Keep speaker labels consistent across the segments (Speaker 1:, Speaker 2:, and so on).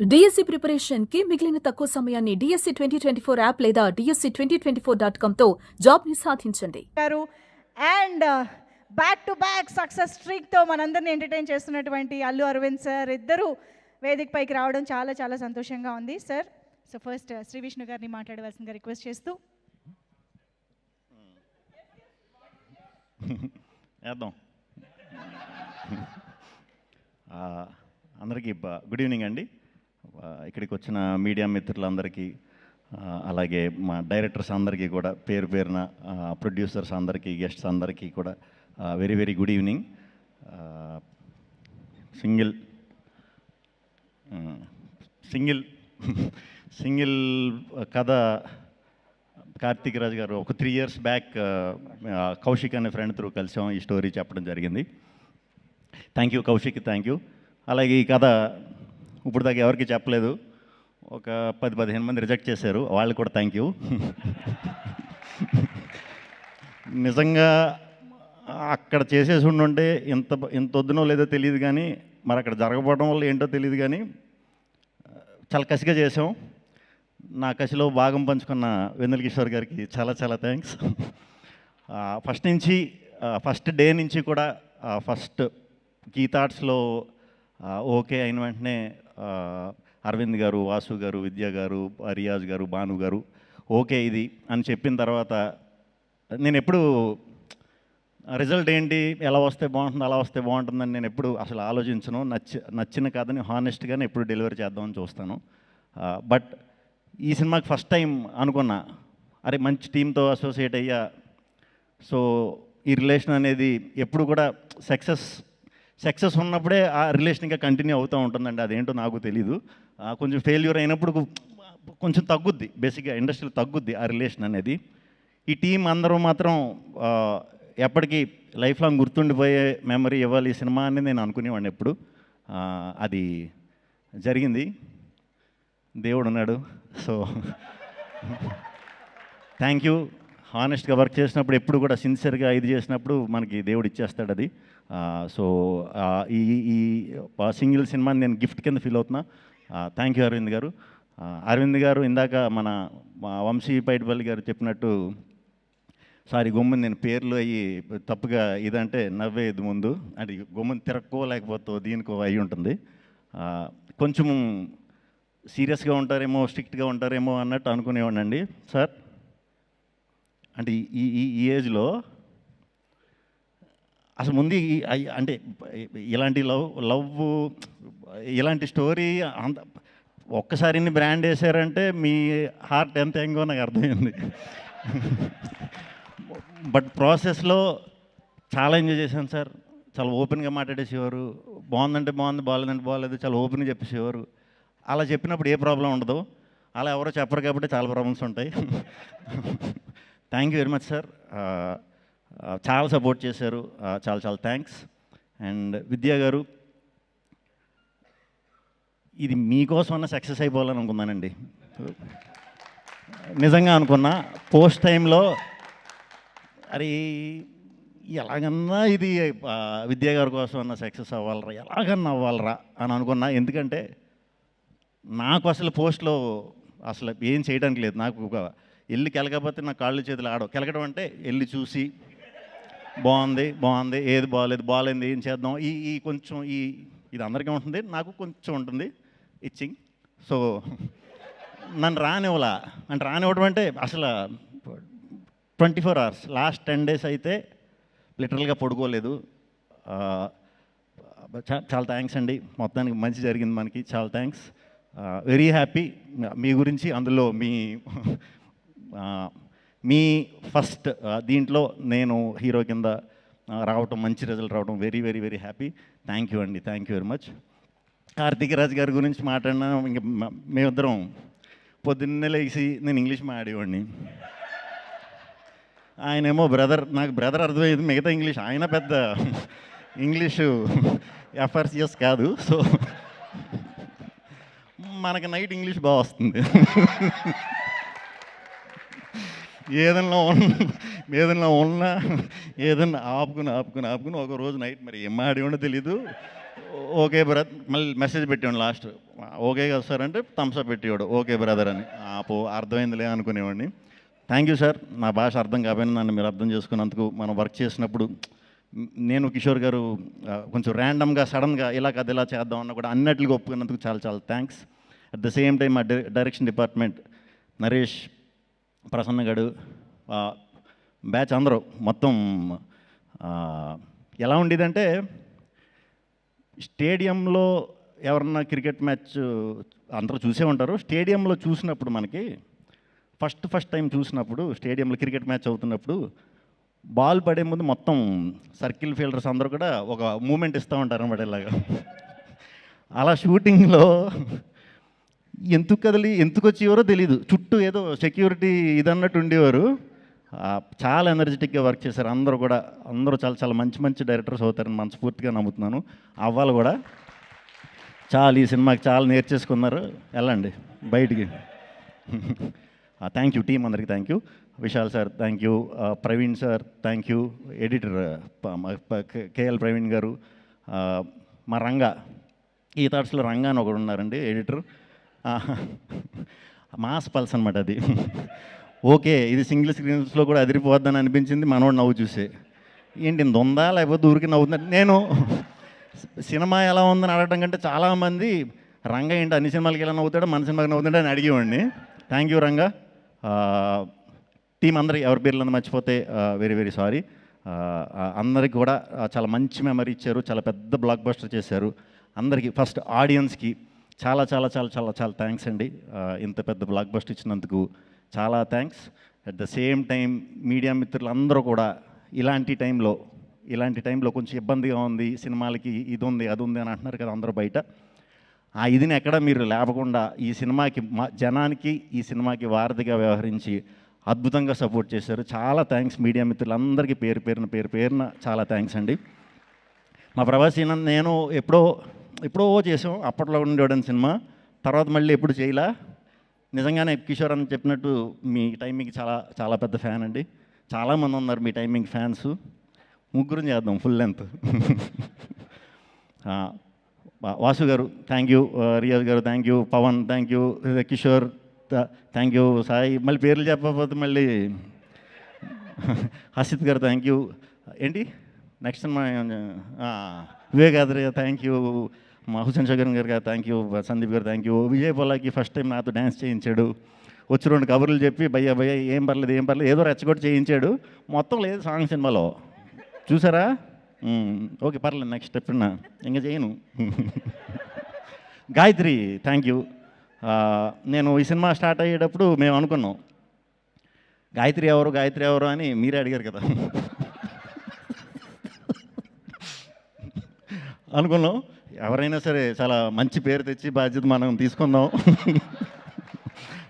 Speaker 1: DSC preparation కి మిగిలిన తక్కువ సమయాన్ని డిఎస్సి 2024 యాప్ లేదా DSC2024.com తో జాబ్ ని సాధించండి.
Speaker 2: And back to back success streak తో మనందరిని ఎంటర్టైన్ చేస్తున్నటువంటి అల్లు అరవింద్ సార్ ఇద్దరు వేదిక పైకి రావడం చాలా చాలా సంతోషంగా ఉంది sir. So first Shri Vishnu గారిని మాట్లాడవలసిందిగా రిక్వెస్ట్ చేస్తూ
Speaker 3: అందరికీ గుడ్ ఈవినింగ్ అండి. ఇక్కడికి వచ్చిన మీడియా మిత్రులందరికీ, అలాగే మా డైరెక్టర్స్ అందరికీ కూడా పేరు పేరున, ప్రొడ్యూసర్స్ అందరికీ, గెస్ట్స్ అందరికీ కూడా very very good evening. Single కథ కార్తీక్ రాజ్ గారు ఒక 3 years బ్యాక్ కౌశిక్ అనే ఫ్రెండ్ త్రూ కలిసాం, ఈ స్టోరీ చెప్పడం జరిగింది. Thank you Kaushik, thank you. అలాగే ఈ కథ ఇప్పుడు దాకా ఎవరికి చెప్పలేదు, ఒక 10-15 మంది రిజెక్ట్ చేశారు, వాళ్ళు కూడా థ్యాంక్ యూ. నిజంగా అక్కడ చేసేసి ఉండుంటే ఇంత వద్దునో లేదో తెలియదు, కానీ మరి అక్కడ జరగకపోవడం వల్ల ఏంటో తెలియదు, కానీ చాలా కసిగా చేసాం. నా కసిలో భాగం పంచుకున్న వెన్నెల కిషోర్ గారికి చాలా చాలా థ్యాంక్స్. ఫస్ట్ డే నుంచి కూడా ఫస్ట్ గీతార్ట్స్లో ఓకే అయిన వెంటనే అరవింద్ గారు, వాసు గారు, విద్య గారు, రియాజ్ గారు, భాను గారు ఓకే ఇది అని చెప్పిన తర్వాత నేను ఎప్పుడు రిజల్ట్ ఏంటి, ఎలా వస్తే బాగుంటుంది, అలా వస్తే బాగుంటుందని నేను ఎప్పుడు అసలు ఆలోచించను. నచ్చిన కథని హానెస్ట్గానే ఎప్పుడు డెలివరీ చేద్దామని చూస్తాను. బట్ ఈ సినిమాకి ఫస్ట్ టైం అనుకున్నా, అరే మంచి టీంతో అసోసియేట్ అయ్యా. సో ఈ రిలేషన్ అనేది ఎప్పుడు కూడా సక్సెస్ ఉన్నప్పుడే ఆ రిలేషన్ ఇంకా కంటిన్యూ అవుతూ ఉంటుందండి. అదేంటో నాకు తెలీదు. కొంచెం ఫెయిల్యూర్ అయినప్పుడు కొంచెం తగ్గుద్ది, బేసిక్గా ఇండస్ట్రీలో తగ్గుద్ది ఆ రిలేషన్ అనేది. ఈ టీం అందరూ మాత్రం ఎప్పటికీ లైఫ్ లాంగ్ గుర్తుండిపోయే మెమరీ ఇవ్వాలి ఈ సినిమా అని నేను అనుకునేవాడిని ఎప్పుడు. అది జరిగింది, దేవుడు ఉన్నాడు. So thank you. హానెస్ట్గా వర్క్ చేసినప్పుడు ఎప్పుడు కూడా సిన్సియర్గా ఇది చేసినప్పుడు మనకి దేవుడు ఇచ్చేస్తాడు అది. సో ఈ సింగిల్ సినిమాని నేను గిఫ్ట్ కింద ఫీల్ అవుతున్నా. థ్యాంక్ యూ అరవింద్ గారు. అరవింద్ గారు ఇందాక మా వంశీ పైడిపల్లి గారు చెప్పినట్టు, సారీ గొమ్మని నేను పేర్లు అయ్యి తప్పుగా ఇదంటే నవ్వేది ముందు, అంటే గొమ్మని తిరక్కో లేకపోతే దీనికో అయి ఉంటుంది. కొంచెం సీరియస్గా ఉంటారేమో, స్ట్రిక్ట్గా ఉంటారేమో అన్నట్టు అనుకునేవాడినండి సార్. అంటే ఈ ఏజ్లో అసలు ముందు అంటే ఇలాంటి లవ్ ఇలాంటి స్టోరీ అంత ఒక్కసారి ఇన్ని బ్రాండ్ వేసారంటే మీ హార్ట్ ఎంత ఎంగో నాకు అర్థమైంది. బట్ ప్రాసెస్లో చాలా ఎంజాయ్ చేశాను సార్. చాలా ఓపెన్గా మాట్లాడేసేవారు. బాగుందంటే బాగుంది, బాగాలేదంటే బాగాలేదు, చాలా ఓపెన్గా చెప్పేసేవారు. అలా చెప్పినప్పుడు ఏ ప్రాబ్లం ఉండదు. అలా ఎవరో చెప్పరు కాబట్టి చాలా ప్రాబ్లమ్స్ ఉంటాయి. Thank you very much sir. చాలా సపోర్ట్ చేశారు, చాలా చాలా థ్యాంక్స్. అండ్ విద్యా గారు, ఇది మీకోసమన్నా సక్సెస్ అయిపోవాలని అనుకున్నానండి. నిజంగా అనుకున్నా. పోస్ట్ టైంలో అరే ఎలాగన్నా ఇది విద్యా గారి కోసం అన్న సక్సెస్ అవ్వాలరా, ఎలాగన్నా అవ్వాలరా అని అనుకున్నా. ఎందుకంటే నాకు అసలు పోస్ట్లో అసలు ఏం చేయడానికి లేదు. నాకు ఒక వెళ్ళి కెలకపోతే నా కాళ్ళు చేతులు ఆడవు. కెలకడం అంటే వెళ్ళి చూసి బాగుంది, ఏది బాగాలేదు, ఏం చేద్దాం, ఈ కొంచెం ఇది అందరికీ ఉంటుంది, నాకు కొంచెం ఉంటుంది ఇచ్చింగ్. సో నన్ను రానివ్వడం అంటే అసలు 24 hours, లాస్ట్ 10 days అయితే లిటరల్గా పడుకోలేదు. చాలా థ్యాంక్స్ అండి. మొత్తానికి మంచి జరిగింది మనకి, చాలా థ్యాంక్స్. Very happy. మీ గురించి అందులో మీ ఫస్ట్ దీంట్లో నేను హీరో కింద రావటం, మంచి రిజల్ట్ రావడం very very very happy. Thank you అండి, thank you very much. Karthik Raj గారి గురించి మాట్లాడినా ఇంక మేమిద్దరం పొద్దున్నే లేచి నేను ఇంగ్లీష్ మాట్లాడేవాడిని. ఆయనేమో నాకు బ్రదర్ అర్థమయ్యేది, మిగతా ఇంగ్లీష్ ఆయన పెద్ద ఇంగ్లీషు ఎఫ్ఆర్సిఎస్ కాదు. సో మనకి నైట్ ఇంగ్లీష్ బాగా వస్తుంది. ఏదన్నా ఉన్నా ఏదన్నా ఆపుకుని ఒక రోజు నైట్ మరి ఏం ఆడేవాడో తెలీదు. ఓకే బ్రదర్, మళ్ళీ మెసేజ్ పెట్టాను లాస్ట్, ఓకే కదా సార్ అంటే థమ్స్అప్ పెట్టేవాడు, ఓకే బ్రదర్ అని. అర్థమైందిలే అనుకునేవాడిని. థ్యాంక్ యూ సార్, నా భాష అర్థం కాకపోయినా నన్ను మీరు అర్థం చేసుకున్నందుకు. మనం వర్క్ చేసినప్పుడు నేను కిషోర్ గారు కొంచెం ర్యాండమ్గా సడన్గా ఇలా కాదు ఇలా చేద్దాం అన్న కూడా అన్నట్లుగా ఒప్పుకున్నందుకు చాలా చాలా thanks. At the same time మా డైరెక్షన్ డిపార్ట్మెంట్ నరేష్, ప్రసన్న గడు, బ్యాచ్ అందరూ మొత్తం ఎలా ఉండేదంటే స్టేడియంలో ఎవరన్నా క్రికెట్ మ్యాచ్ అందరూ చూసే ఉంటారు. స్టేడియంలో చూసినప్పుడు మనకి ఫస్ట్ టైం చూసినప్పుడు స్టేడియంలో క్రికెట్ మ్యాచ్ అవుతున్నప్పుడు బాల్ పడే ముందు మొత్తం సర్కిల్ ఫీల్డర్స్ అందరూ కూడా ఒక మూమెంట్ ఇస్తూ ఉంటారు అన్నమాట ఇలాగా. అలా షూటింగ్లో ఎందుకు వచ్చేవారో తెలీదు, చుట్టూ ఏదో సెక్యూరిటీ ఇదన్నట్టు ఉండేవారు. చాలా ఎనర్జెటిక్గా వర్క్ చేశారు అందరూ కూడా. అందరూ చాలా చాలా మంచి డైరెక్టర్స్ అవుతారని మనస్ఫూర్తిగా నమ్ముతున్నాను. అవ్వాలి కూడా. చాలా ఈ సినిమాకి చాలా నేర్చేసుకున్నారు. వెళ్ళండి బయటికి. థ్యాంక్ యూ టీం అందరికీ, thank you. Vishal sir thank you, Praveen sir thank you, editor KL Praveen గారు, మా రంగా, ఈ థాట్స్లో రంగా అని ఒకడు ఉన్నారండి ఎడిటర్. మాస్ పల్స్ అనమాట అది. ఓకే ఇది సింగిల్ స్క్రీన్స్లో కూడా అదిరిపోద్దని అనిపించింది మనోడు నవ్వు చూసే. ఏంటి ఇంత ఉందా లేకపోతే ఊరికి నవ్వుతున్నా. నేను సినిమా ఎలా ఉందని అడగడం కంటే చాలామంది రంగా ఏంటి అన్ని సినిమాలకి ఎలా నవ్వుతాడో మన సినిమాకి నవ్వుతాడో అని అడిగేవాడిని. Thank you Ranga. టీం అందరికి ఎవరి పేర్లు మర్చిపోతే వెరీ సారీ. అందరికి కూడా చాలా మంచి మెమరీ ఇచ్చారు, చాలా పెద్ద బ్లాక్ బస్టర్ చేశారు. అందరికీ ఫస్ట్ ఆడియన్స్కి చాలా చాలా చాలా చాలా చాలా థ్యాంక్స్ అండి. ఇంత పెద్ద బ్లాక్ బస్టర్ ఇచ్చినందుకు చాలా thanks. At the same time media మిత్రులందరూ కూడా ఇలాంటి టైంలో కొంచెం ఇబ్బందిగా ఉంది, సినిమాలకి ఇది ఉంది అది ఉంది అని అంటున్నారు కదా అందరూ బయట. ఆ ఇదిని ఎక్కడ మీరు లేపకుండా ఈ సినిమాకి జనానికి ఈ సినిమాకి వారధిగా వ్యవహరించి అద్భుతంగా సపోర్ట్ చేశారు. చాలా థ్యాంక్స్ మీడియా మిత్రులందరికీ పేరున చాలా థ్యాంక్స్ అండి. మా ప్రభాస్ నేను ఎప్పుడో చేసాం, అప్పట్లో ఉండేవాడని సినిమా. తర్వాత మళ్ళీ ఎప్పుడు చేయలా. నిజంగానే కిషోర్ అని చెప్పినట్టు మీ టైమింగ్ చాలా చాలా పెద్ద ఫ్యాన్ అండి. చాలామంది ఉన్నారు మీ టైమింగ్ ఫ్యాన్స్. ముగ్గురం చేద్దాం ఫుల్ లెంత్. వాసు గారు thank you, Riyaz garu thank you, Pavan thank you, Kishore thank you, Sai మళ్ళీ పేర్లు చెప్పకపోతే మళ్ళీ హసిత్ గారు థ్యాంక్ యూ. ఏంటి నెక్స్ట్ మా వివేకాద్రి థ్యాంక్ యూ, మా హుసేన్ షగర్ గారు థ్యాంక్ యూ, సందీప్ గారు thank you. Vijay Polaki first time నాతో డ్యాన్స్ చేయించాడు. వచ్చి 2 కబుర్లు చెప్పి భయ్య ఏం పర్లేదు ఏదో రెచ్చగొట్టి చేయించాడు. మొత్తం లేదు సాంగ్ సినిమాలో చూసారా. ఓకే పర్లేదు నెక్స్ట్ ఎప్పుడన్నా ఇంకా చేయను. Gayatri thank you. నేను ఈ సినిమా స్టార్ట్ అయ్యేటప్పుడు మేము అనుకున్నాం గాయత్రి ఎవరు అని మీరే అడిగారు కదా. అనుకున్నాం ఎవరైనా సరే చాలా మంచి పేరు తెచ్చి బాధ్యత మనం తీసుకుందాం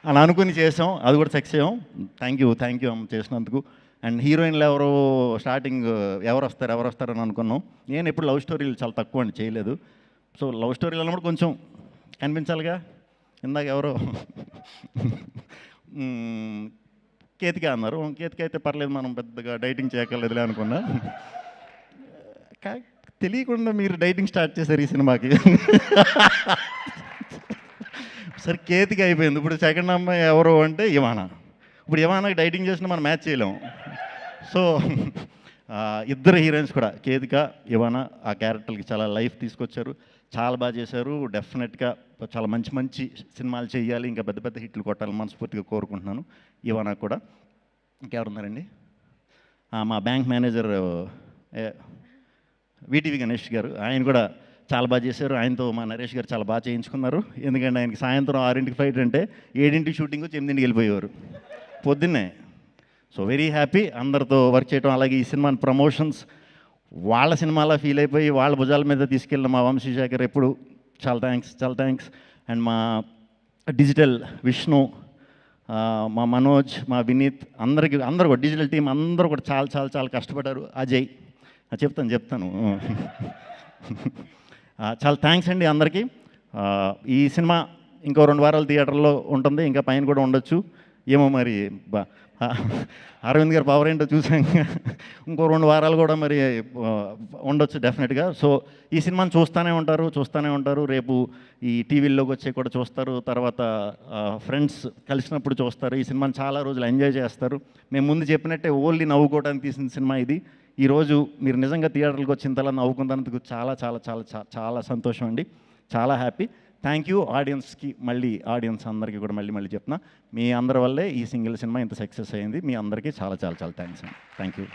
Speaker 3: అని అనుకుని చేసాం. అది కూడా సక్సెస్ అయ్యాం. థ్యాంక్ యూ అమ్మ చేసినందుకు. అండ్ హీరోయిన్లు స్టార్టింగ్ ఎవరు వస్తారని అనుకున్నాం. నేను ఎప్పుడు లవ్ స్టోరీలు చాలా తక్కువ అండి చేయలేదు. సో లవ్ స్టోరీలు అన్నప్పుడు కొంచెం కనిపించాలిగా. ఇందాక ఎవరో కేతిక అన్నారు. కేతిక అయితే పర్లేదు మనం పెద్దగా డైటింగ్ చేయక్కర్లేదులే అనుకున్నా. తెలియకుండా మీరు డైటింగ్ స్టార్ట్ చేశారు ఈ సినిమాకి. సరే కేతిక అయిపోయింది. ఇప్పుడు సెకండ్ అమ్మాయి ఎవరు అంటే ఇవానా. ఇప్పుడు ఇవానాకి డైటింగ్ చేసినా మనం మ్యాచ్ చేయలేము. సో ఇద్దరు హీరోయిన్స్ కూడా కేతిక ఇవానా ఆ క్యారెక్టర్కి చాలా లైఫ్ తీసుకొచ్చారు, చాలా బాగా చేశారు. డెఫినెట్గా చాలా మంచి సినిమాలు చేయాలి, ఇంకా పెద్ద హిట్లు కొట్టాలని మనస్ఫూర్తిగా కోరుకుంటున్నాను. ఇవానా కూడా. ఇంకెవరున్నారండి? మా బ్యాంక్ మేనేజర్ వీటీవీ గణేష్ గారు, ఆయన కూడా చాలా బాగా చేశారు. ఆయనతో మా నరేష్ గారు చాలా బాగా చేయించుకున్నారు. ఎందుకంటే ఆయనకి సాయంత్రం 6ంటికి ఫ్లైట్ అంటే 7ంటికి షూటింగ్ 8ంటికి వెళ్ళిపోయేవారు పొద్దున్నే. సో వెరీ హ్యాపీ అందరితో వర్క్ చేయడం. అలాగే ఈ సినిమాని ప్రమోషన్స్ వాళ్ళ సినిమాలా ఫీల్ అయిపోయి వాళ్ళ భుజాల మీద తీసుకెళ్ళిన మా వంశీశేఖర్ ఎప్పుడు చాలా థ్యాంక్స్. అండ్ మా డిజిటల్ విష్ణు, మా మనోజ్, మా వినీత్ అందరూ కూడా డిజిటల్ టీం అందరూ కూడా చాలా కష్టపడ్డారు. అజయ్ చెప్తాను. చాలా థ్యాంక్స్ అండి అందరికీ. ఈ సినిమా ఇంకో 2 వారాలు థియేటర్లో ఉంటుంది, ఇంకా పైన కూడా ఉండొచ్చు. ఏమో మరి అరవింద్ గారు పవర్ ఏంటో చూసాక ఇంకో 2 వారాలు కూడా మరి ఉండొచ్చు డెఫినెట్గా. సో ఈ సినిమాని చూస్తూనే ఉంటారు. రేపు ఈ టీవీల్లోకి వచ్చే కూడా చూస్తారు, తర్వాత ఫ్రెండ్స్ కలిసినప్పుడు చూస్తారు. ఈ సినిమాని చాలా రోజులు ఎంజాయ్ చేస్తారు. మేము ముందు చెప్పినట్టే ఓన్లీ నవ్వుకోవడానికి తీసిన సినిమా ఇది. ఈరోజు మీరు నిజంగా థియేటర్కి వచ్చిన తర్వాత నవ్వుకున్నందుకు చాలా చాలా చాలా చాలా సంతోషం అండి, చాలా హ్యాపీ. థ్యాంక్ యూ ఆడియన్స్కి, మళ్ళీ ఆడియన్స్ అందరికీ కూడా మళ్ళీ చెప్తున్నా, మీ అందరి వల్లే ఈ సింగిల్ సినిమా ఇంత సక్సెస్ అయ్యింది. మీ అందరికీ చాలా చాలా చాలా థ్యాంక్స్ అండి. Thank you.